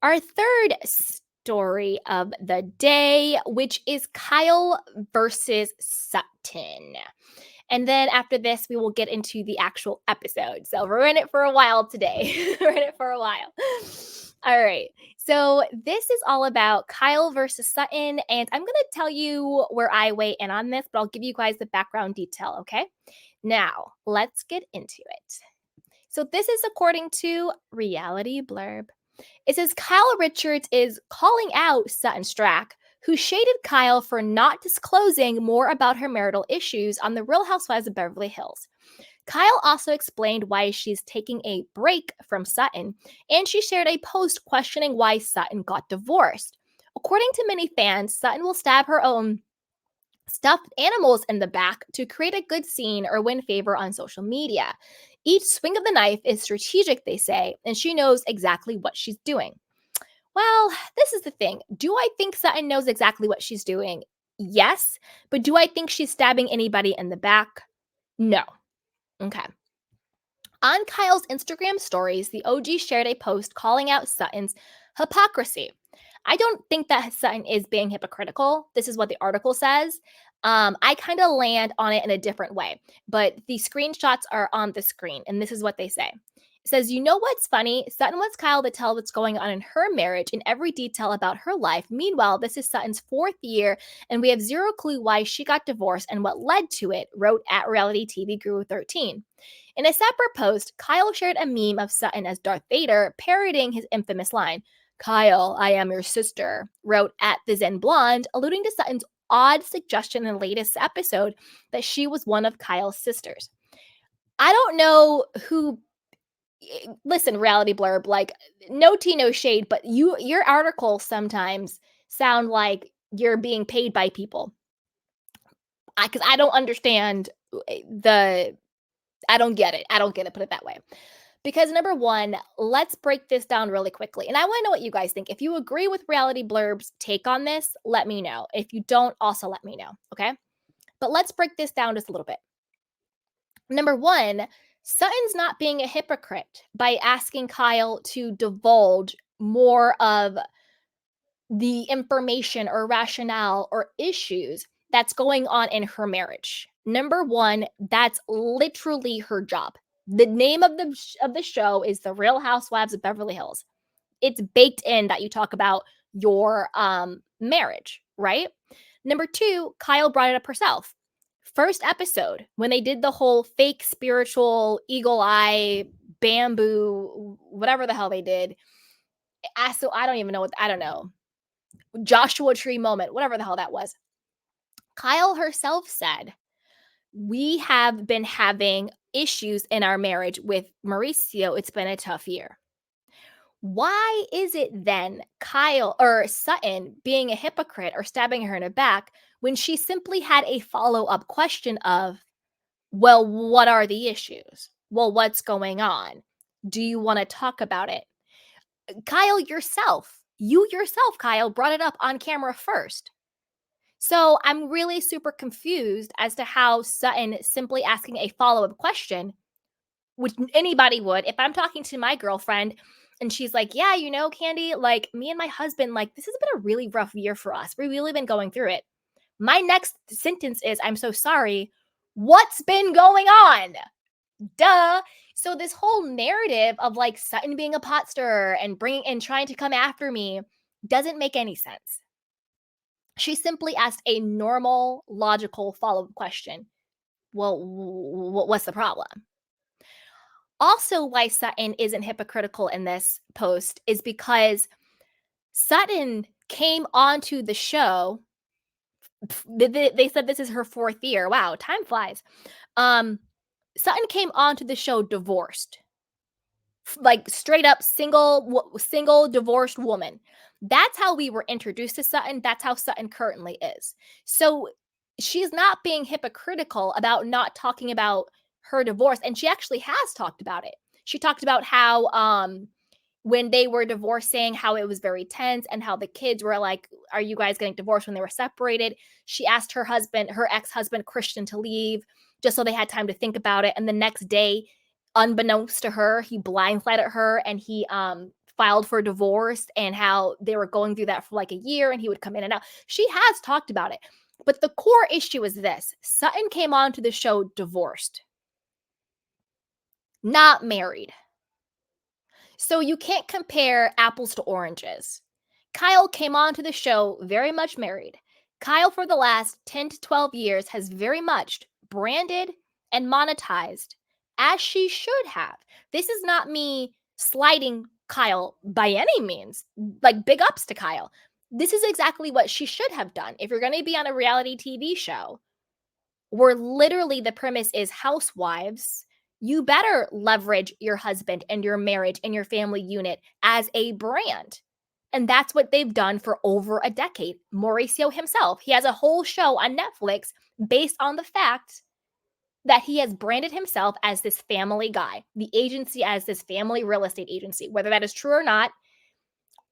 Our third story of the day, which is Kyle versus Sutton. And then after this, we will get into the actual episode. So we're in it for a while today. We're in it for a while. All right. So this is all about Kyle versus Sutton. And I'm going to tell you where I weigh in on this, but I'll give you guys the background detail. Okay. Now let's get into it. So this is according to Reality Blurb. It says Kyle Richards is calling out Sutton Stracke, who shaded Kyle for not disclosing more about her marital issues on The Real Housewives of Beverly Hills. Kyle also explained why she's taking a break from Sutton, and she shared a post questioning why Sutton got divorced. According to many fans, Sutton will stab her own stuffed animals in the back to create a good scene or win favor on social media. Each swing of the knife is strategic, they say, and she knows exactly what she's doing. Well, this is the thing. Do I think Sutton knows exactly what she's doing? Yes. But do I think she's stabbing anybody in the back? No. Okay. On Kyle's Instagram stories, the OG shared a post calling out Sutton's hypocrisy. I don't think that Sutton is being hypocritical. This is what the article says. I kind of land on it in a different way, but the screenshots are on the screen, and this is what they say. It says, you know what's funny? Sutton wants Kyle to tell what's going on in her marriage in every detail about her life. Meanwhile, this is Sutton's fourth year, and we have zero clue why she got divorced and what led to it, wrote at Reality TV Guru 13. In a separate post, Kyle shared a meme of Sutton as Darth Vader, parodying his infamous line, Kyle, I am your sister, wrote at the Zen Blonde, alluding to Sutton's odd suggestion in the latest episode that she was one of Kyle's sisters. I don't know who. Listen, Reality Blurb, like no tea, no shade, but your articles sometimes sound like you're being paid by people. Because I don't understand I don't get it. I don't get it. Put it that way. Because number one, let's break this down really quickly. And I want to know what you guys think. If you agree with Reality Blurb's take on this, let me know. If you don't, also let me know. Okay. But let's break this down just a little bit. Number one, Sutton's not being a hypocrite by asking Kyle to divulge more of the information or rationale or issues that's going on in her marriage. Number one, that's literally her job. The name of the show is The Real Housewives of Beverly Hills. It's baked in that you talk about your marriage, right? Number two, Kyle brought it up herself. First episode, when they did the whole fake spiritual eagle eye bamboo, whatever the hell they did. So I don't even know I don't know. Joshua Tree moment, whatever the hell that was. Kyle herself said, we have been having issues in our marriage with Mauricio. It's been a tough year. Why is it then Kyle or Sutton being a hypocrite or stabbing her in the back when she simply had a follow-up question of, well, what are the issues? Well, what's going on? Do you want to talk about it? Kyle you yourself, Kyle, brought it up on camera first. So I'm really super confused as to how Sutton simply asking a follow-up question, which anybody would, if I'm talking to my girlfriend and she's like, yeah, you know, Candy, like me and my husband, like this has been a really rough year for us. We've really been going through it. My next sentence is, I'm so sorry. What's been going on? Duh. So this whole narrative of like Sutton being a pot stirrer and bringing and trying to come after me doesn't make any sense. She simply asked a normal, logical follow-up question. Well, what's the problem? Also, why Sutton isn't hypocritical in this post is because Sutton came onto the show. They said this is her fourth year. Wow, time flies. Sutton came onto the show divorced, like straight up single divorced woman. That's how we were introduced to Sutton. That's how Sutton currently is. So she's not being hypocritical about not talking about her divorce, and she actually has talked about it. She talked about how when they were divorcing, how it was very tense and how the kids were like, are you guys getting divorced when they were separated? She asked her ex-husband Christian, to leave just so they had time to think about it. And the next day, unbeknownst to her, he blindsided her and he filed for divorce and how they were going through that for like a year and he would come in and out. She has talked about it. But the core issue is this: Sutton came on to the show divorced, not married. So you can't compare apples to oranges. Kyle came onto the show very much married. Kyle, for the last 10 to 12 years, has very much branded and monetized as she should have. This is not me slighting Kyle by any means. Like, big ups to Kyle. This is exactly what she should have done. If you're going to be on a reality TV show where literally the premise is housewives, you better leverage your husband and your marriage and your family unit as a brand. And that's what they've done for over a decade. Mauricio himself, he has a whole show on Netflix based on the fact that he has branded himself as this family guy, the agency as this family real estate agency. Whether that is true or not,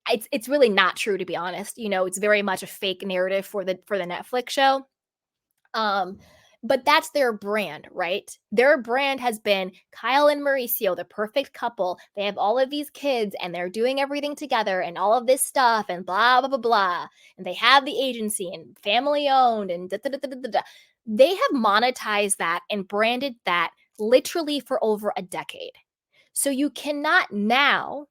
it's really not true, to be honest. You know, it's very much a fake narrative for the Netflix show. But that's their brand, right? Their brand has been Kyle and Mauricio, the perfect couple. They have all of these kids and they're doing everything together and all of this stuff and blah, blah, blah, blah. And they have the agency and family owned and da, da, da, da, da, da. They have monetized that and branded that literally for over a decade. So you cannot now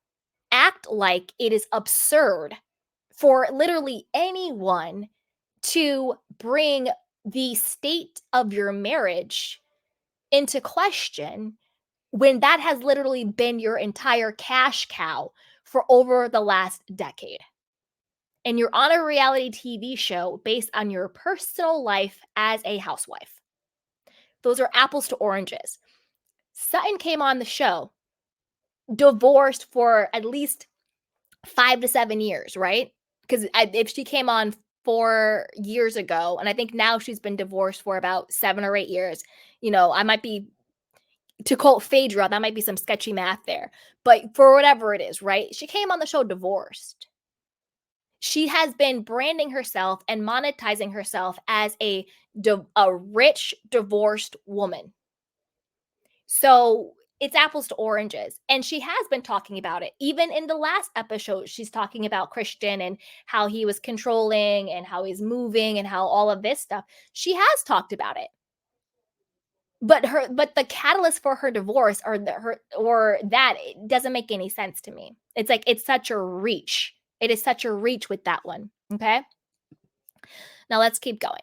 act like it is absurd for literally anyone to bring the state of your marriage into question when that has literally been your entire cash cow for over the last decade. And you're on a reality TV show based on your personal life as a housewife. Those are apples to oranges. Sutton came on the show divorced for at least 5 to 7 years, right? Because if she came on 4 years ago, and I think now she's been divorced for about 7 or 8 years, you know, I might be, to quote Phaedra, that might be some sketchy math there. But for whatever it is, right? She came on the show divorced. She has been branding herself and monetizing herself as a rich, divorced woman. So it's apples to oranges. And she has been talking about it. Even in the last episode, she's talking about Christian and how he was controlling and how he's moving and how all of this stuff. She has talked about it. But the catalyst for her divorce it doesn't make any sense to me. It's like it's such a reach. It is such a reach with that one. Okay. Now let's keep going.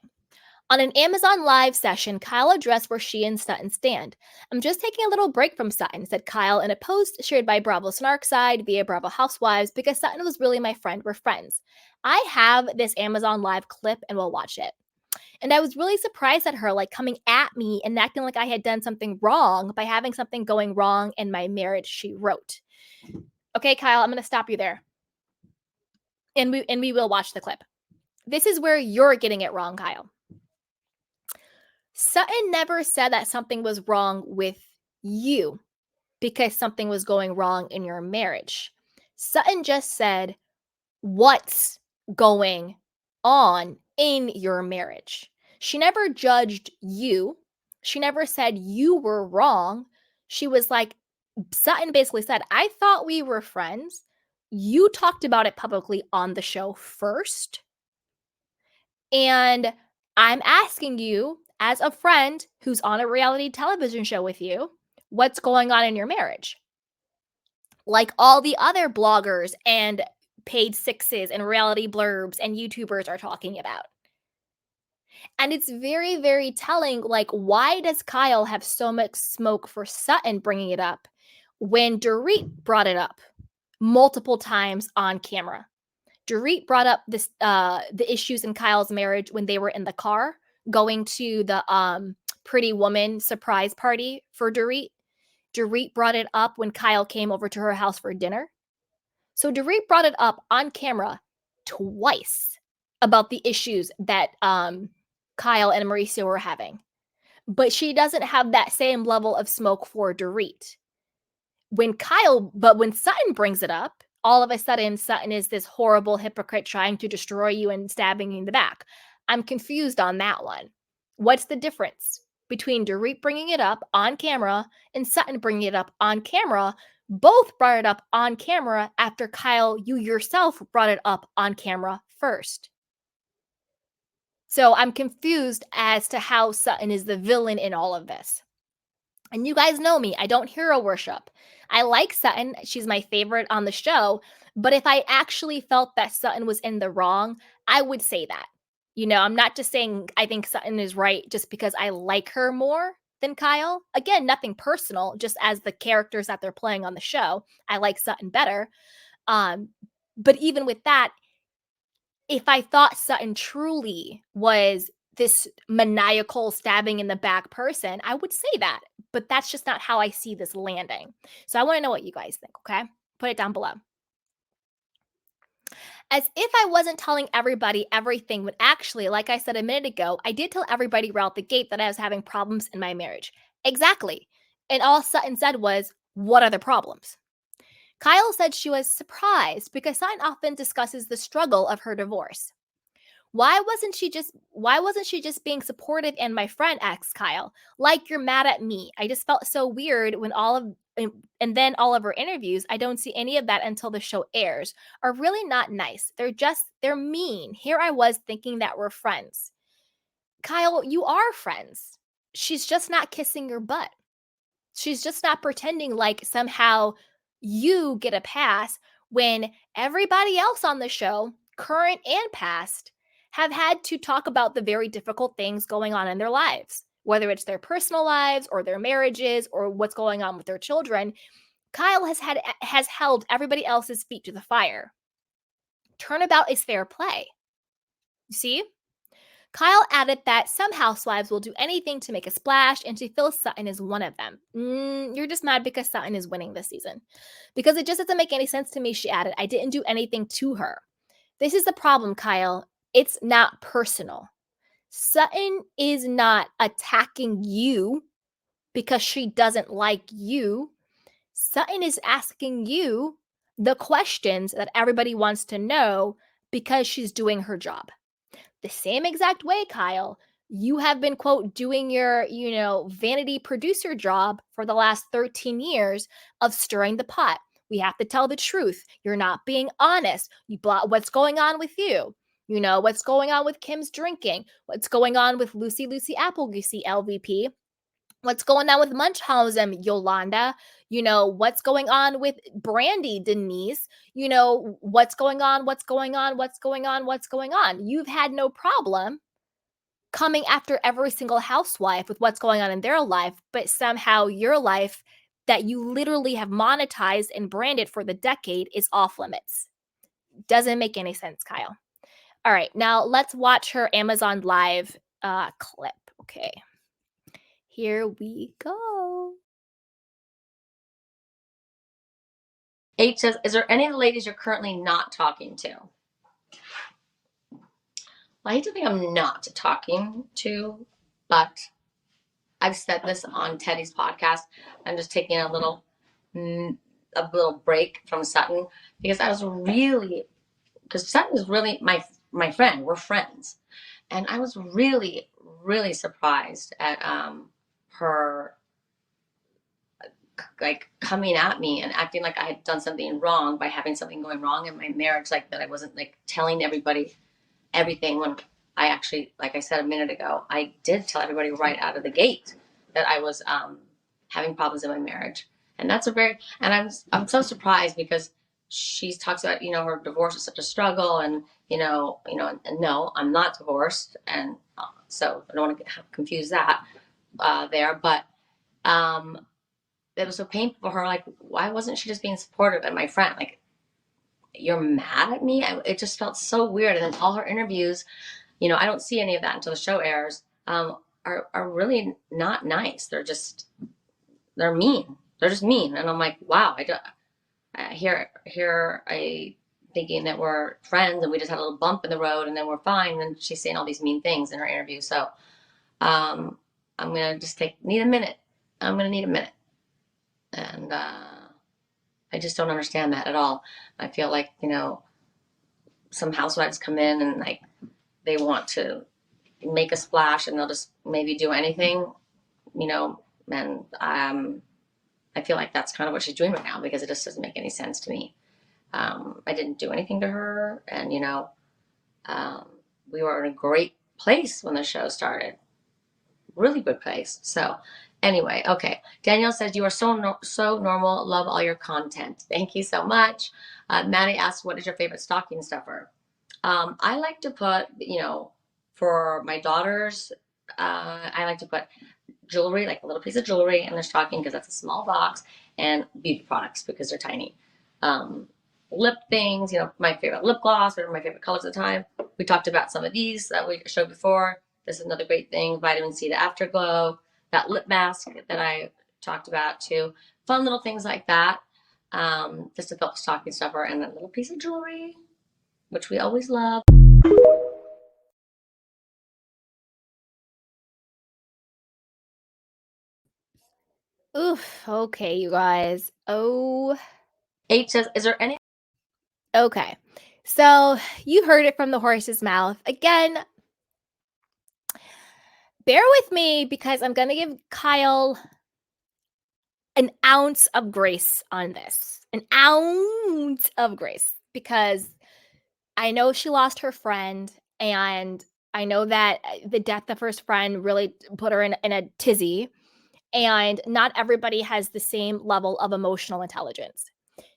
On an Amazon Live session, Kyle addressed where she and Sutton stand. "I'm just taking a little break from Sutton," said Kyle in a post shared by Bravo Snarkside via Bravo Housewives, "because Sutton was really my friend. We're friends." I have this Amazon Live clip and we'll watch it. And I was really surprised at her, like, coming at me and acting like I had done something wrong by having something going wrong in my marriage, she wrote. Okay, Kyle, I'm going to stop you there. And we will watch the clip. This is where you're getting it wrong, Kyle. Sutton never said that something was wrong with you because something was going wrong in your marriage. Sutton just said what's going on in your marriage. She never judged you. She never said you were wrong. She was like, Sutton basically said, "I thought we were friends. You talked about it publicly on the show first. And I'm asking you, as a friend who's on a reality television show with you, what's going on in your marriage?" Like all the other bloggers and paid sixes and reality blurbs and YouTubers are talking about. And it's very, very telling. Like, why does Kyle have so much smoke for Sutton bringing it up when Dorit brought it up multiple times on camera? Dorit brought up the issues in Kyle's marriage when they were in the car going to the Pretty Woman surprise party for Dorit. Dorit brought it up when Kyle came over to her house for dinner. So Dorit brought it up on camera twice about the issues that Kyle and Mauricio were having. But she doesn't have that same level of smoke for Dorit. When Sutton brings it up, all of a sudden Sutton is this horrible hypocrite trying to destroy you and stabbing you in the back. I'm confused on that one. What's the difference? between Dorit bringing it up on camera and Sutton bringing it up on camera. Both brought it up on camera after Kyle, you yourself brought it up on camera first. So I'm confused as to how Sutton is the villain in all of this. And you guys know me, I don't hero worship. I like Sutton, she's my favorite on the show. But if I actually felt that Sutton was in the wrong, I would say that. You know, I'm not just saying I think Sutton is right just because I like her more than Kyle. Again, nothing personal, just as the characters that they're playing on the show, I like Sutton better. But even with that, if I thought Sutton truly was this maniacal stabbing in the back person, I would say that. But that's just not how I see this landing. So I want to know what you guys think, okay? Put it down below. As if I wasn't telling everybody everything, when actually, like I said a minute ago, I did tell everybody right out the gate that I was having problems in my marriage. Exactly. And all Sutton said was, what are the problems? Kyle said she was surprised because Sutton often discusses the struggle of her divorce. Why wasn't she just being supportive and my friend, asks Kyle. Like you're mad at me. I just felt so weird when and then all of her interviews, I don't see any of that until the show airs, are really not nice. They're mean. Here I was thinking that we're friends. Kyle, you are friends. She's just not kissing your butt. She's just not pretending like somehow you get a pass when everybody else on the show, current and past, have had to talk about the very difficult things going on in their lives, whether it's their personal lives or their marriages or what's going on with their children. Kyle has held everybody else's feet to the fire. Turnabout is fair play. You see? Kyle added that some housewives will do anything to make a splash, and she feels Sutton is one of them. You're just mad because Sutton is winning this season. Because it just doesn't make any sense to me, she added. I didn't do anything to her. This is the problem, Kyle. It's not personal. Sutton is not attacking you because she doesn't like you. Sutton is asking you the questions that everybody wants to know because she's doing her job. The same exact way, Kyle, you have been, quote, doing your, vanity producer job for the last 13 years of stirring the pot. We have to tell the truth. You're not being honest. What's going on with you? You know, what's going on with Kim's drinking? What's going on with Lucy Applegoosey, LVP? What's going on with Munchausen, Yolanda? You know, what's going on with Brandy, Denise? You know, what's going on? You've had no problem coming after every single housewife with what's going on in their life, but somehow your life that you literally have monetized and branded for the decade is off limits. Doesn't make any sense, Kyle. All right, now let's watch her Amazon Live clip. Okay. Here we go. H says, is there any of the ladies you're currently not talking to? Well, I hate to think I'm not talking to, but I've said this on Teddy's podcast. I'm just taking a little break from Sutton because Sutton is really my friend. We're friends. And I was really, really surprised at her like coming at me and acting like I had done something wrong by having something going wrong in my marriage, like that I wasn't like telling everybody everything, when I actually, like I said a minute ago, I did tell everybody right out of the gate that I was having problems in my marriage. And I'm so surprised because she talks about, her divorce is such a struggle, and and no, I'm not divorced, and so I don't want to confuse that there, but it was so painful for her. Like, why wasn't she just being supportive and my friend? Like, you're mad at me? It just felt so weird. And then all her interviews, I don't see any of that until the show airs, are really not nice. They're mean. They're just mean. And I'm like, wow, here I thinking that we're friends and we just had a little bump in the road and then we're fine. And she's saying all these mean things in her interview. So I'm going to just need a minute. I'm going to need a minute. And I just don't understand that at all. I feel like, some housewives come in and like they want to make a splash and they'll just maybe do anything. you know, and I feel like that's kind of what she's doing right now, because it just doesn't make any sense to me. I didn't do anything to her, and um, we were in a great place when the show started, really good place. So anyway, okay. Danielle says, you are so normal. Love all your content. Thank you so much. Maddie asks, what is your favorite stocking stuffer? I like to put, for my daughters, I like to put jewelry, like a little piece of jewelry in their stocking, because that's a small box, and beauty products because they're tiny. Um, Lip things, my favorite lip gloss, what are my favorite colors at the time. We talked about some of these that we showed before. This is another great thing, vitamin C, the afterglow, that lip mask that I talked about too. Fun little things like that. Just a felt stocking stuffer and a little piece of jewelry, which we always love. Oof. Okay, you guys. Oh, H says, is there any? okay. So you heard it from the horse's mouth. Again, bear with me because I'm going to give Kyle an ounce of grace on this. An ounce of grace, because I know she lost her friend, and I know that the death of her friend really put her in a tizzy, and not everybody has the same level of emotional intelligence.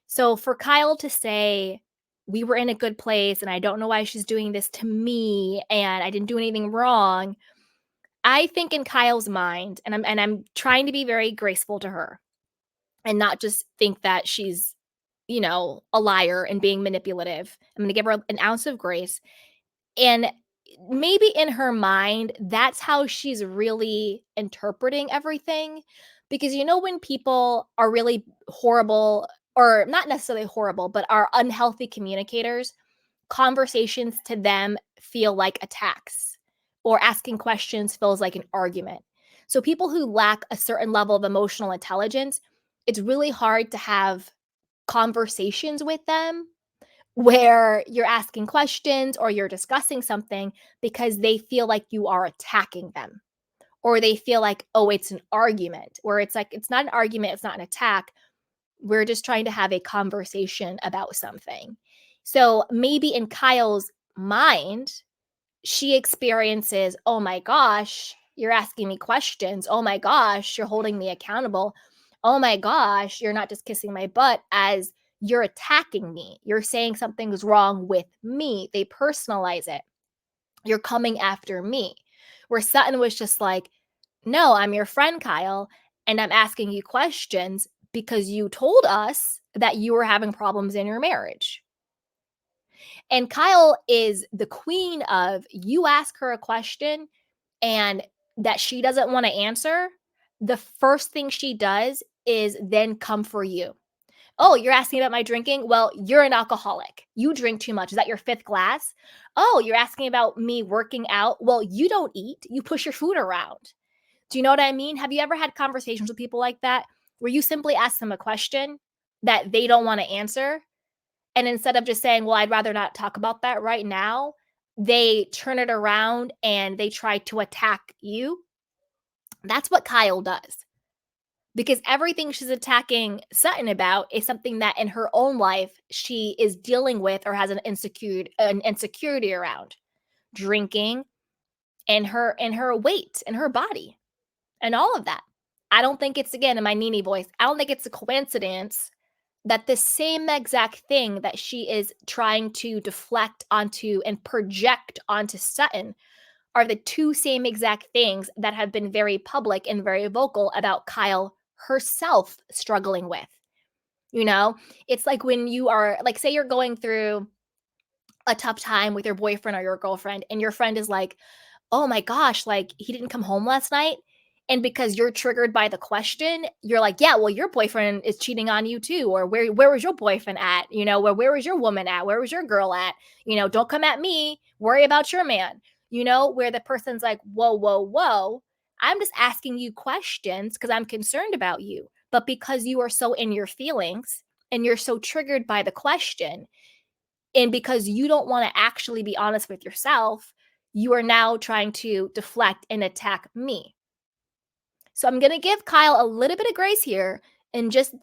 So for Kyle to say, we were in a good place and I don't know why she's doing this to me and I didn't do anything wrong, I think in Kyle's mind, and I'm trying to be very graceful to her and not just think that she's, a liar and being manipulative. I'm going to give her an ounce of grace. And maybe in her mind, that's how she's really interpreting everything. Because when people are really horrible, or not necessarily horrible, but are unhealthy communicators, conversations to them feel like attacks, or asking questions feels like an argument. So people who lack a certain level of emotional intelligence, it's really hard to have conversations with them where you're asking questions or you're discussing something, because they feel like you are attacking them, or they feel like, oh, it's an argument, where it's like, it's not an argument, it's not an attack. We're just trying to have a conversation about something. So maybe in Kyle's mind, she experiences, oh my gosh, you're asking me questions. Oh my gosh, you're holding me accountable. Oh my gosh, you're not just kissing my butt, as you're attacking me. You're saying something's wrong with me. They personalize it. You're coming after me. Where Sutton was just like, no, I'm your friend, Kyle, and I'm asking you questions because you told us that you were having problems in your marriage. And Kyle is the queen of, you ask her a question and that she doesn't want to answer, the first thing she does is then come for you. Oh, you're asking about my drinking? Well, you're an alcoholic. You drink too much. Is that your fifth glass? Oh, you're asking about me working out? Well, you don't eat. You push your food around. Do you know what I mean? Have you ever had conversations with people like that, where you simply ask them a question that they don't want to answer? And instead of just saying, well, I'd rather not talk about that right now, they turn it around and they try to attack you. That's what Kyle does. Because everything she's attacking Sutton about is something that in her own life she is dealing with or has an insecurity around. Drinking, and her weight and her body and all of that. I don't think it's, again, in my Nini voice, I don't think it's a coincidence that the same exact thing that she is trying to deflect onto and project onto Sutton are the two same exact things that have been very public and very vocal about Kyle herself struggling with. It's like when you are, like, say you're going through a tough time with your boyfriend or your girlfriend, and your friend is like, oh my gosh, like, he didn't come home last night. And because you're triggered by the question, you're like, yeah, well, your boyfriend is cheating on you too. Or where was your boyfriend at? Where was your woman at? Where was your girl at? Don't come at me. Worry about your man. Where the person's like, whoa, whoa, whoa. I'm just asking you questions because I'm concerned about you. But because you are so in your feelings and you're so triggered by the question, and because you don't want to actually be honest with yourself, you are now trying to deflect and attack me. So I'm going to give Kyle a little bit of grace here and just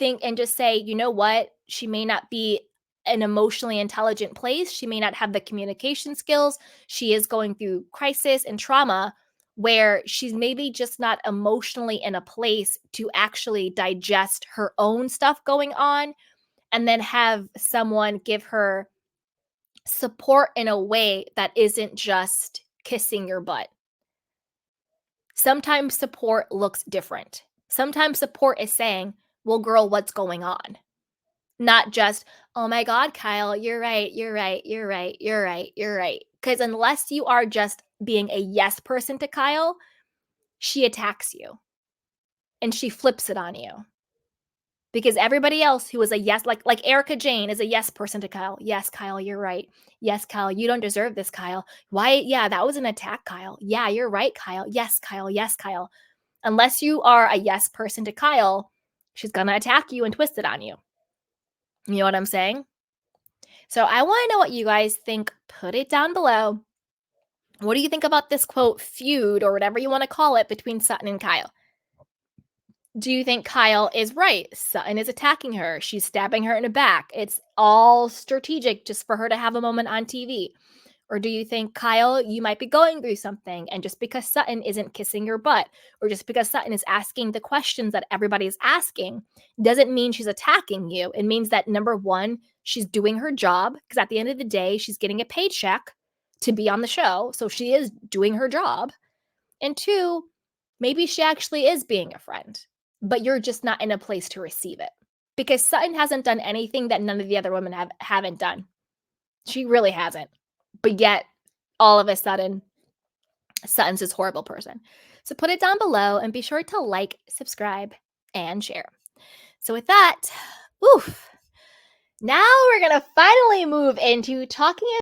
say, you know what? She may not be an emotionally intelligent place. She may not have the communication skills. She is going through crisis and trauma where she's maybe just not emotionally in a place to actually digest her own stuff going on and then have someone give her support in a way that isn't just kissing your butt. Sometimes support looks different. Sometimes support is saying, well, girl, what's going on? Not just, oh my God, Kyle, you're right, you're right, you're right, you're right, you're right. Because unless you are just being a yes person to Kyle, she attacks you and she flips it on you. Because everybody else who is a yes, like Erica Jane is a yes person to Kyle. Yes, Kyle, you're right. Yes, Kyle, you don't deserve this, Kyle. Why? Yeah, that was an attack, Kyle. Yeah, you're right, Kyle. Yes, Kyle. Yes, Kyle. Unless you are a yes person to Kyle, she's going to attack you and twist it on you. You know what I'm saying? So I want to know what you guys think. Put it down below. What do you think about this quote feud or whatever you want to call it between Sutton and Kyle? Do you think Kyle is right? Sutton is attacking her. She's stabbing her in the back. It's all strategic just for her to have a moment on TV. Or do you think, Kyle, you might be going through something, and just because Sutton isn't kissing your butt, or just because Sutton is asking the questions that everybody's asking, doesn't mean she's attacking you. It means that, number one, she's doing her job, because at the end of the day, she's getting a paycheck to be on the show, so she is doing her job. And two, maybe she actually is being a friend, but you're just not in a place to receive it. Because Sutton hasn't done anything that none of the other women haven't done. She really hasn't. But yet, all of a sudden, Sutton's this horrible person. So put it down below and be sure to like, subscribe, and share. So with that, now we're going to finally move into talking